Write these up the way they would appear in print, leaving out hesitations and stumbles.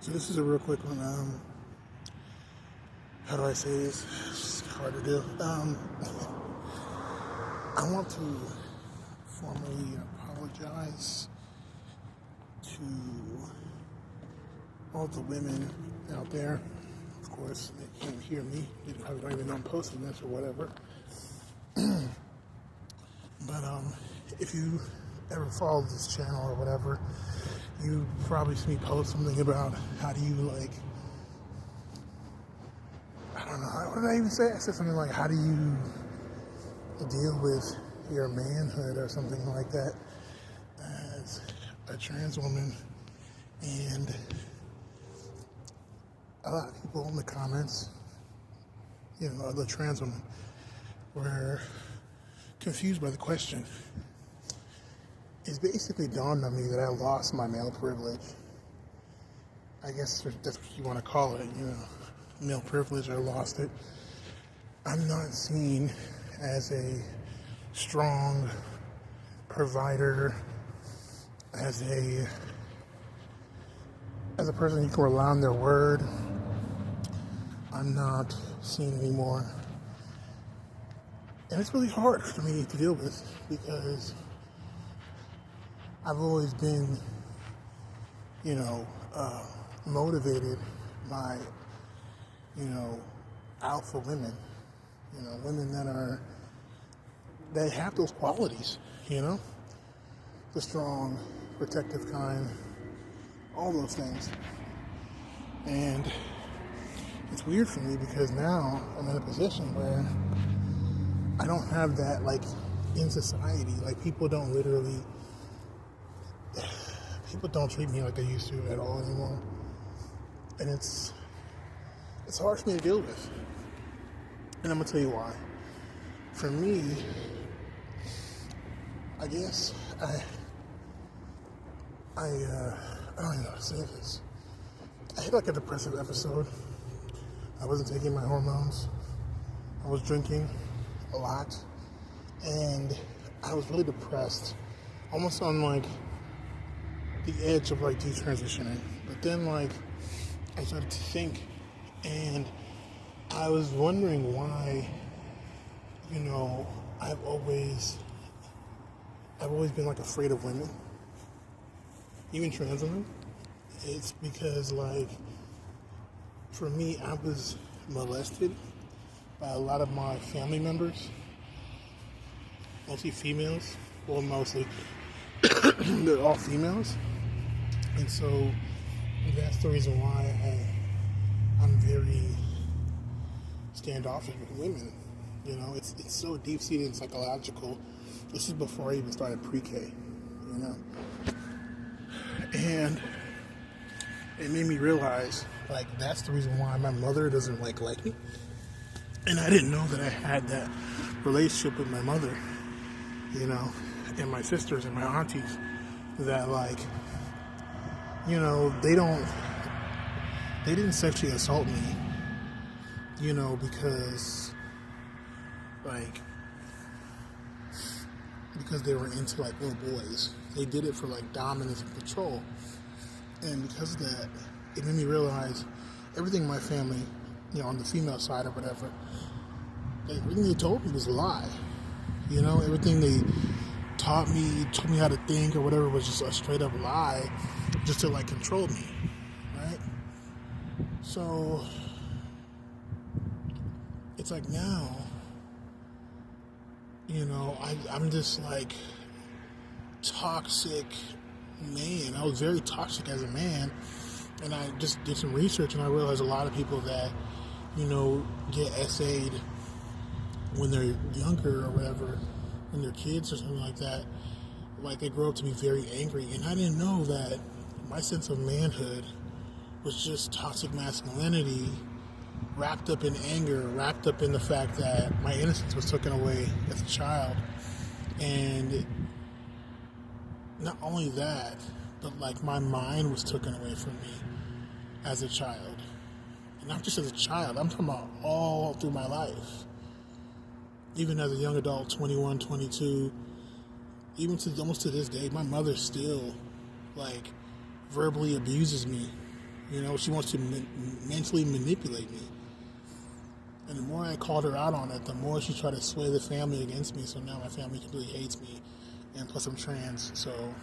So this is a real quick one. How do I say this? It's hard to do. I want to formally apologize to all the women out there. Of course, they can't hear me. They probably don't even know I'm posting this or whatever. But if you ever follow this channel or whatever, you probably see me post something about how do you I don't know, what did I even say? I said something like, how do you deal with your manhood or something like that as a trans woman. And a lot of people in the comments, the trans women, were confused by the question. It's basically dawned on me that I lost my male privilege. I guess that's what you want to call it, male privilege. I lost it. I'm not seen as a strong provider, as a person you can rely on their word. I'm not seen anymore. And it's really hard for me to deal with because I've always been, motivated by, alpha women, women that have those qualities, the strong, protective kind, all those things. And it's weird for me because now I'm in a position where I don't have that, in society. People don't treat me like they used to at all anymore. And it's hard for me to deal with. And I'm going to tell you why. For me, I guess I don't even know how to say this. I had a depressive episode. I wasn't taking my hormones. I was drinking a lot. And I was really depressed. Almost on the edge of detransitioning. But then I started to think, and I was wondering why, I've always been afraid of women, even trans women. It's because for me, I was molested by a lot of my family members, mostly females. Well, mostly they're all females. And so that's the reason why I'm very standoffish with women. It's so deep-seated and psychological. This is before I even started pre-K, And it made me realize, that's the reason why my mother doesn't like me. And I didn't know that I had that relationship with my mother, and my sisters and my aunties that they didn't sexually assault me, because they were into little boys. They did it for dominance and control. And because of that, it made me realize everything in my family, on the female side or whatever, everything they told me was a lie. Everything they told me how to think or whatever was just a straight up lie, just to control me, right? So it's now, I'm this toxic man. I was very toxic as a man, and I just did some research and I realized a lot of people that get SA'd when they're younger or whatever, when they're kids or something like that, they grow up to be very angry. And I didn't know that my sense of manhood was just toxic masculinity wrapped up in anger, wrapped up in the fact that my innocence was taken away as a child. And not only that, but my mind was taken away from me as a child. And not just as a child, I'm talking about all through my life. Even as a young adult, 21, 22, even almost to this day, my mother still verbally abuses me, She wants to mentally manipulate me. And the more I called her out on it, the more she tried to sway the family against me. So now my family completely hates me. And plus I'm trans, so...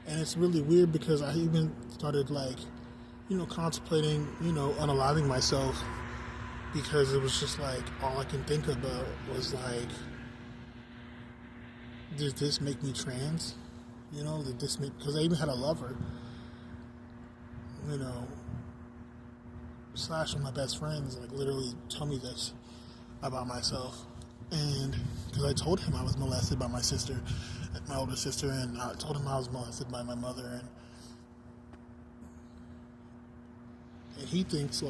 And it's really weird because I even started, contemplating, unaliving myself, because it was just all I can think about was did this make me trans? Did this make... Because I even had a lover, / one of my best friends, literally tell me this about myself. And because I told him I was molested by my sister, my older sister, and I told him I was molested by my mother, and he thinks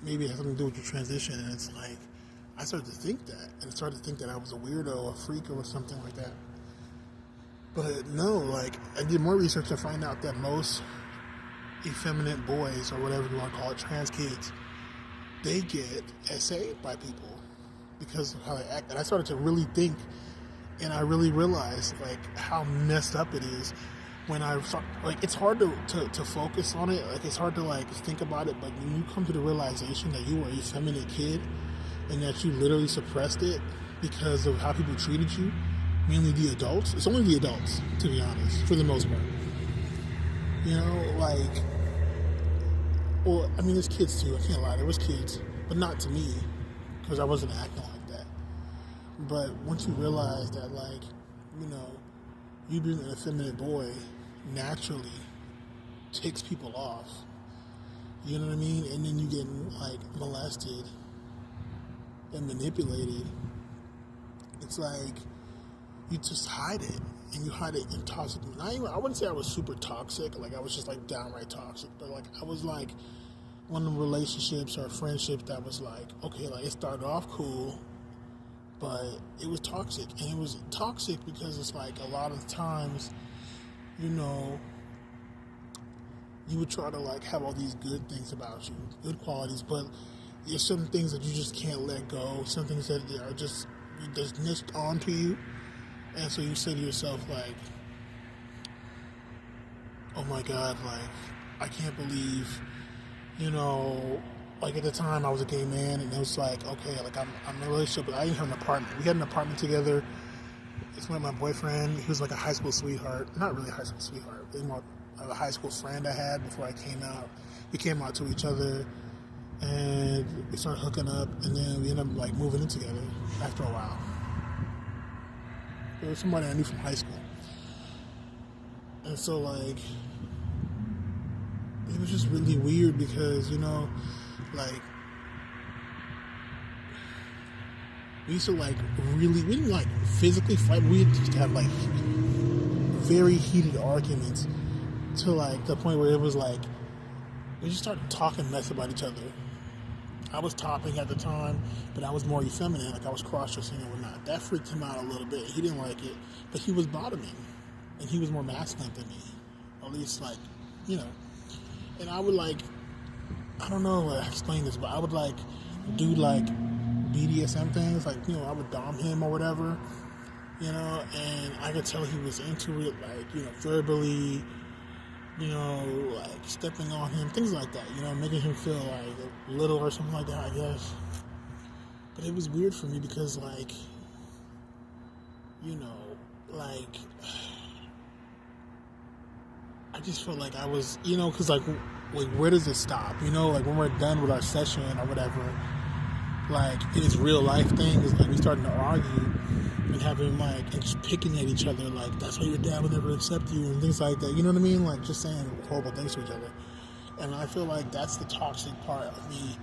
maybe it has something to do with your transition. And it's I started to think that, and started to think that I was a weirdo, a freak, or something like that. But no, I did more research to find out that most effeminate boys, or whatever you want to call it, trans kids, they get SA'd by people because of how they act. And I started to really think, and I really realized how messed up it is when I it's hard to focus on it. It's hard to think about it, but when you come to the realization that you were a feminine kid and that you literally suppressed it because of how people treated you, mainly the adults. It's only the adults, to be honest, for the most part. Well, I mean, there's kids too, I can't lie, there was kids, but not to me, because I wasn't acting like that. But once you realize that, you being an effeminate boy naturally ticks people off, you know what I mean? And then you get, molested and manipulated. It's you just hide it. And you hide it in toxic. I wouldn't say I was super toxic. I was just downright toxic. But I was one of the relationships or friendships that was okay, it started off cool, but it was toxic. And it was toxic because it's a lot of times, you would try to have all these good things about you, good qualities, but there's certain things that you just can't let go. Some things that are just niched onto you. And so you say to yourself, oh my God, I can't believe, at the time I was a gay man, and it was okay, I'm in a relationship, but I didn't have an apartment. We had an apartment together. It's with my boyfriend. He was a high school sweetheart. Not really a high school sweetheart, but more of a high school friend I had before I came out. We came out to each other, and we started hooking up, and then we ended up moving in together after a while. It was somebody I knew from high school. And so, it was just really weird because, we used to, really, we didn't, physically fight. We just have, very heated arguments to, the point where it was, we just started talking mess about each other. I was topping at the time, but I was more effeminate, I was cross-dressing and whatnot. That freaked him out a little bit. He didn't like it, but he was bottoming, and he was more masculine than me, at least, and I would, I don't know how to explain this, but I would, do, BDSM things, I would dom him or whatever, and I could tell he was into it, verbally, stepping on him, things like that, making him feel little or something like that, I guess. But it was weird for me because, I just felt I was, because, where does it stop? When we're done with our session or whatever, in this real life thing, is we starting to argue and having, and just picking at each other, that's why your dad would never accept you, and things like that, you know what I mean? Just saying horrible things to each other. And I feel that's the toxic part of me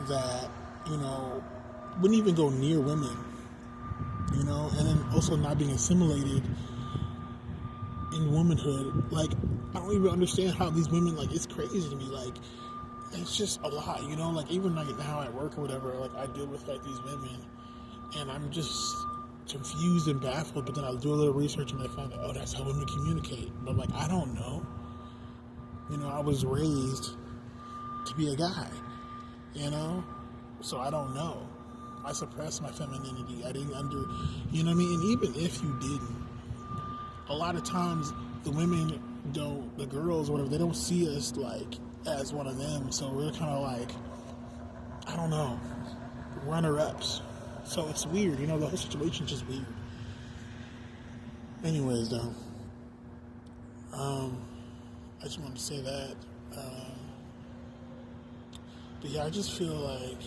that, wouldn't even go near women, and then also not being assimilated in womanhood. I don't even understand how these women, it's crazy to me, it's just a lot, even now at work or whatever, I deal with these women, and I'm just confused and baffled, but then I do a little research and I find out, oh, that's how women communicate. But I don't know. I was raised to be a guy, so I don't know. I suppressed my femininity. I didn't you know what I mean? And even if you didn't, a lot of times the women the girls or whatever, they don't see us like as one of them. So we're kind of like, I don't know, runner-ups. So it's weird, the whole situation's just weird. Anyways, though, I just wanted to say that. But yeah, I just feel like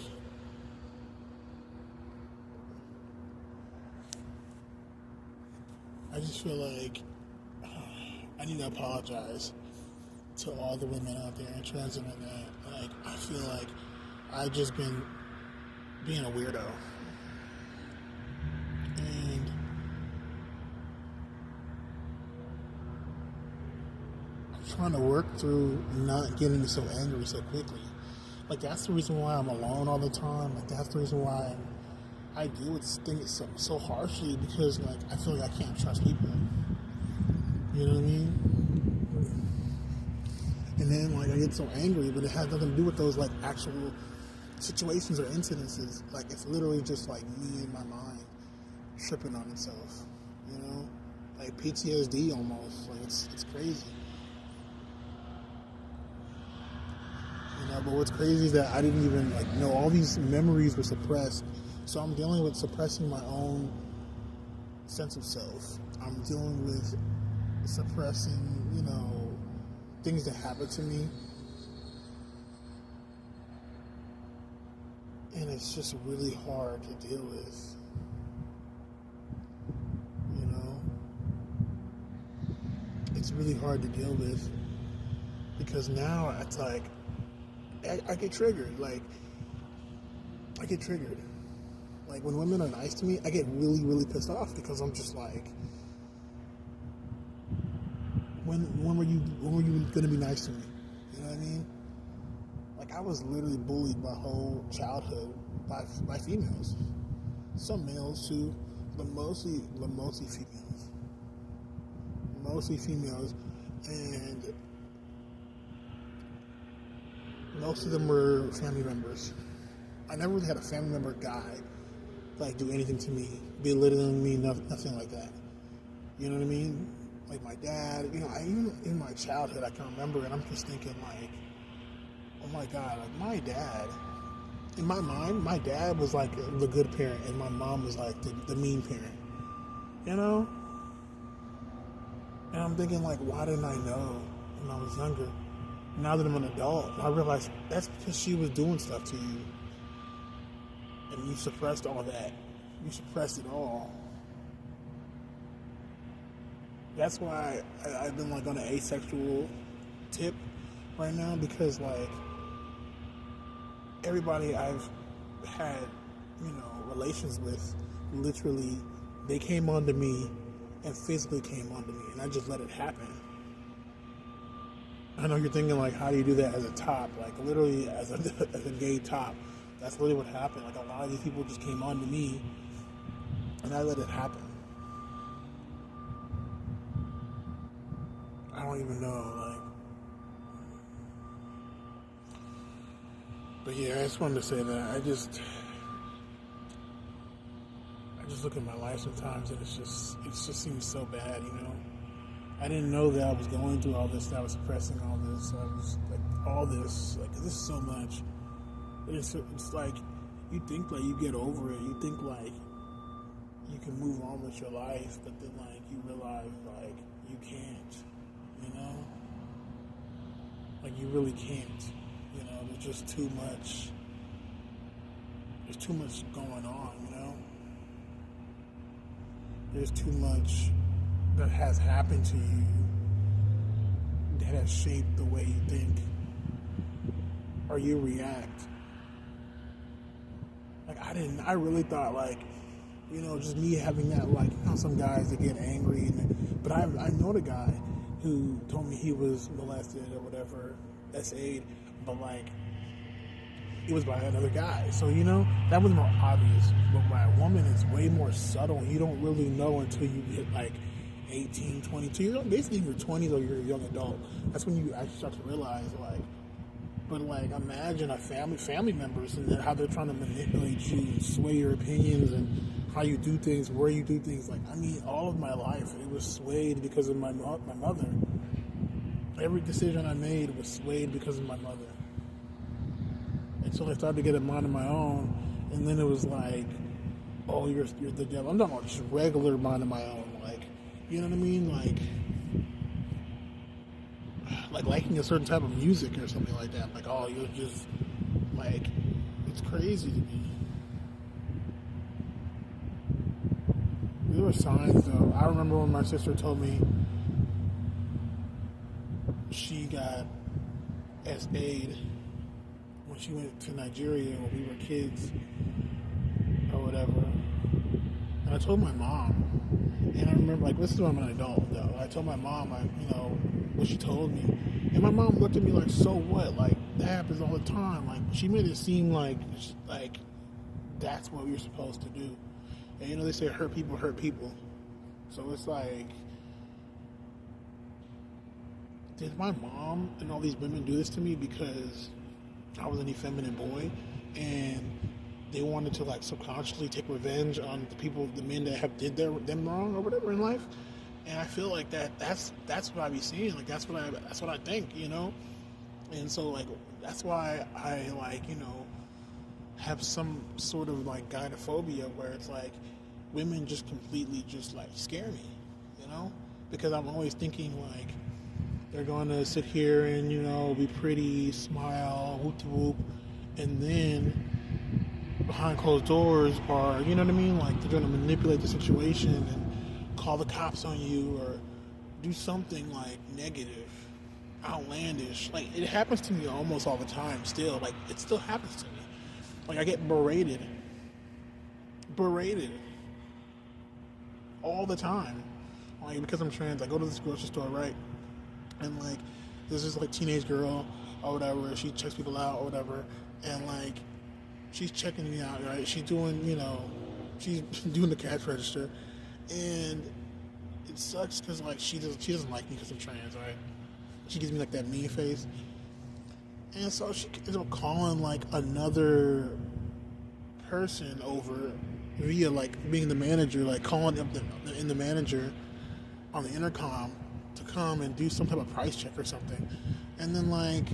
I need to apologize to all the women out there and trans women that, like, I feel like I've just been being a weirdo. And I'm trying to work through not getting so angry so quickly. Like, that's the reason why I'm alone all the time. Like, that's the reason why I deal with things so harshly, because, like, I feel like I can't trust people. You know what I mean? And then, like, I get so angry, but it has nothing to do with those, like, actual situations or incidences. Like, it's literally just, like, me and my mind tripping on itself. Like PTSD almost. Like, it's crazy. But what's crazy is that I didn't even, like, know all these memories were suppressed. So I'm dealing with suppressing my own sense of self. I'm dealing with suppressing, things that happen to me. And it's just really hard to deal with. It's really hard to deal with, because now it's like, I get triggered. Like, when women are nice to me, I get really, really pissed off, because I'm just like, when were you gonna be nice to me? You know what I mean? Like, I was literally bullied my whole childhood by females. Some males too, but mostly females. Mostly females, and most of them were family members. I never really had a family member guy like do anything to me, belittling me, nothing like that. You know what I mean? Like my dad, even in my childhood, I can remember, and I'm just thinking like, oh my God, like my dad. In my mind, my dad was like the good parent, and my mom was like the mean parent. And I'm thinking, like, why didn't I know when I was younger? Now that I'm an adult, I realize that's because she was doing stuff to you. And you suppressed all that. You suppressed it all. That's why I've been, like, on an asexual tip right now, because, like, everybody I've had, relations with, literally, they came onto me and physically came onto me, and I just let it happen. I know you're thinking, like, how do you do that as a top? Like, literally, as a gay top. That's literally what happened. Like, a lot of these people just came onto me, and I let it happen. I don't even know, like. But yeah, I just wanted to say that I just look at my life sometimes, and it just seems so bad, I didn't know that I was going through all this, that I was suppressing all this. I was like, all this, like, this is so much. It's like, you think like you get over it, you think like you can move on with your life, but then like you realize like you can't, like you really can't, there's just too much. There's too much going on, There's too much that has happened to you that has shaped the way you think or you react. Like, I really thought, like, just me having that, like, some guys that get angry, but I know the guy who told me he was molested or whatever, SA'd, but, like, it was by another guy. So, that was more obvious. But by a woman, it's way more subtle. You don't really know until you get, like, 18, 22. You're basically in your 20s or you're a young adult. That's when you actually start to realize, like, but, like, imagine a family members and how they're trying to manipulate you and sway your opinions and how you do things, where you do things. Like, all of my life, it was swayed because of my mother. every decision I made was swayed because of my mother. And so I started to get a mind of my own, and then it was like, oh, you're the devil. I'm talking about just regular mind of my own, like, you know what I mean, like liking a certain type of music or something like that. Like, oh, you're just like, it's crazy to me. There were signs though. I remember when my sister told me she got SA'd when she went to Nigeria when we were kids or whatever. And I told my mom, and I remember, like, this is when I'm an adult though. I told my mom, what she told me, and my mom looked at me like, so what? Like, that happens all the time. Like, she made it seem like that's what you're supposed to do. And they say hurt people hurt people. So it's like, did my mom and all these women do this to me because I was an effeminate boy, and they wanted to like subconsciously take revenge on the men that have did them wrong or whatever in life? And I feel like that's what I be seeing. Like, that's what I think, And so, like, that's why I, like, have some sort of like gynophobia, where it's like women just completely just like scare me, because I'm always thinking like they're going to sit here and be pretty, smile, whoop de whoop, and then behind closed doors, or you know what I mean, like they're going to manipulate the situation and call the cops on you or do something like negative, outlandish. Like, it happens to me almost all the time still. Like, it still happens to me. Like, I get berated all the time. Like, because I'm trans, I go to this grocery store, right? And like, there's this like teenage girl or whatever, she checks people out or whatever, and like, she's checking me out, right? She's doing, she's doing the cash register, and it sucks because like she doesn't like me because I'm trans, right? She gives me like that mean face, and so she ends up calling like another person over via like being the manager, like calling up the manager on the intercom to come and do some type of price check or something, and then like,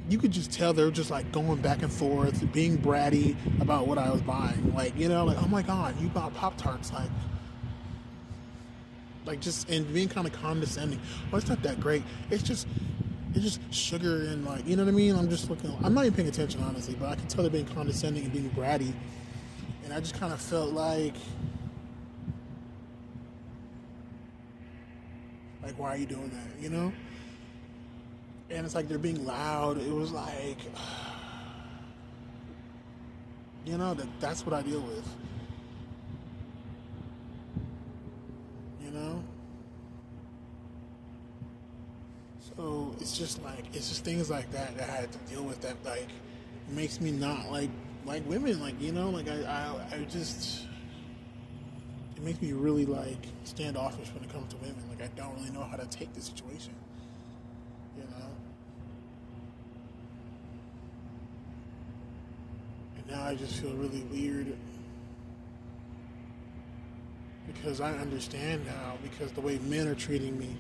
you could just tell they were just like going back and forth, being bratty about what I was buying. Like, like, oh my God, you bought Pop-Tarts, like just, and being kind of condescending. Well, it's not that great. It's just sugar and like, you know what I mean? I'm just looking, I'm not even paying attention honestly, but I can tell they're being condescending and being bratty. And I just kind of felt like, why are you doing that, And it's like they're being loud. It was like, that's what I deal with. So it's just things like that I had to deal with that like makes me not like women, like, I just, it makes me really like standoffish when it comes to women. Like, I don't really know how to take the situation. Now I just feel really weird because I understand now, because the way men are treating me,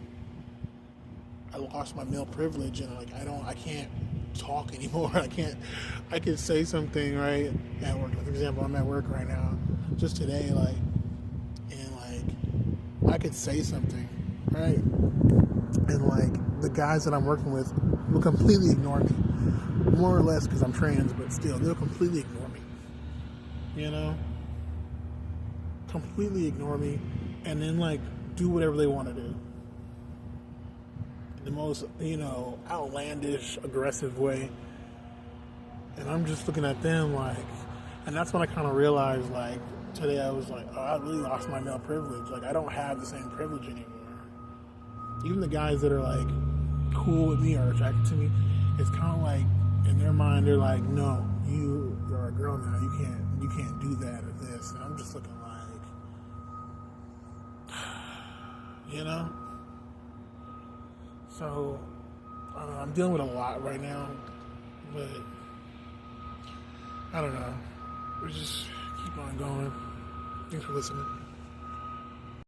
I lost my male privilege, and like I can't talk anymore. I can say something right at work. For example, I'm at work right now, just today, like, and like I could say something, right, and like the guys that I'm working with will completely ignore me. More or less because I'm trans, but still, they'll completely ignore me. Completely ignore me, and then like do whatever they want to do. The most, outlandish, aggressive way. And I'm just looking at them like, and that's when I kind of realized, like, today I was like, oh, I really lost my male privilege. Like, I don't have the same privilege anymore. Even the guys that are like cool with me or attracted to me, it's kind of like, in their mind, they're like, no, you're a girl now. You can't do that or this. And I'm just looking like, So, I don't know, I'm dealing with a lot right now, but I don't know. We just keep on going. Thanks for listening.